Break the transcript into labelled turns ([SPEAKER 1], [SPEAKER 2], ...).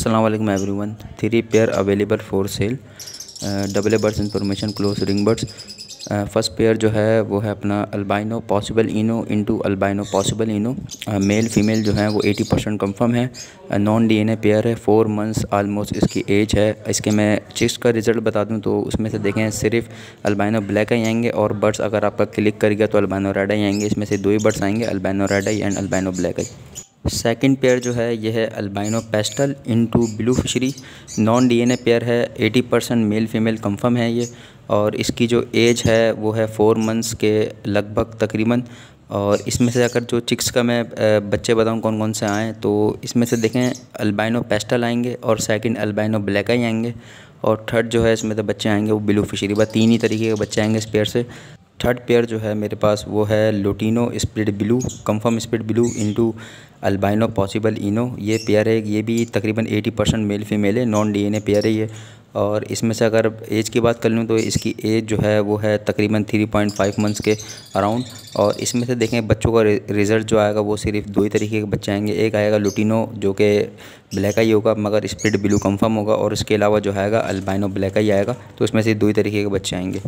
[SPEAKER 1] अस्सलाम वालेकुम everyone. 3 pair available for sale. Double A birds information close ring birds. First pair जो है वो है अपना अल्बाइनो पॉसिबल इनो इनटू अल्बाइनो पॉसिबल इनो। मेल फीमेल जो है वो 80% कंफर्म है। नॉन डीएनए पेयर है। 4 मंथ्स आलमोस्ट इसकी एज है। इसके मैं चिक्स का रिज़ल्ट बता दूं तो उसमें से देखें सिर्फ अल्बाइनो ब्लैक आई आएंगे और बर्ड्स अगर आपका क्लिक कर गया तो अल्बाइनो रेड आई आएंगे। इसमें से 2 ही बर्ड्स आएंगे, albino red I and albino black I. Second pair जो है ये है albino pastel into blue fishery. Non DNA pair है। 80% मेल फीमेल कंफर्म है ये। और इसकी जो एज है वो है 4 मंथ्स के लगभग तकरीबन। और इसमें से अगर जो चिक्स का मैं बच्चे बताऊं कौन कौन से आएँ तो इसमें से देखें अल्बाइनो पेस्टल आएंगे और सेकंड अल्बाइनो ब्लैक आई आएंगे और थर्ड जो है इसमें तो बच्चे आएंगे वो ब्लू फिशरी। बस 3 ही तरीके के बच्चे आएंगे इस पेयर से। थर्ड पेयर जो है मेरे पास वो है lutino split blue confirm split blue into albino possible ino. ये पेयर है, ये भी तकरीबन 80% मेल फीमेल है। नॉन डीएनए पेयर है ये। और इसमें से अगर एज की बात कर लूँ तो इसकी एज जो है वो है तकरीबन 3.5 मंथ्स के अराउंड। और इसमें से देखें बच्चों का रिज़ल्ट जो आएगा वो सिर्फ 2 ही तरीके के बच्चे आएंगे। एक आएगा लुटिनो जो कि ब्लैक आई होगा मगर स्प्लिट ब्लू कंफर्म होगा और इसके अलावा जो आएगा अल्बाइनो ब्लैक आई आएगा। तो इसमें से 2 ही तरीके के बच्चे आएंगे।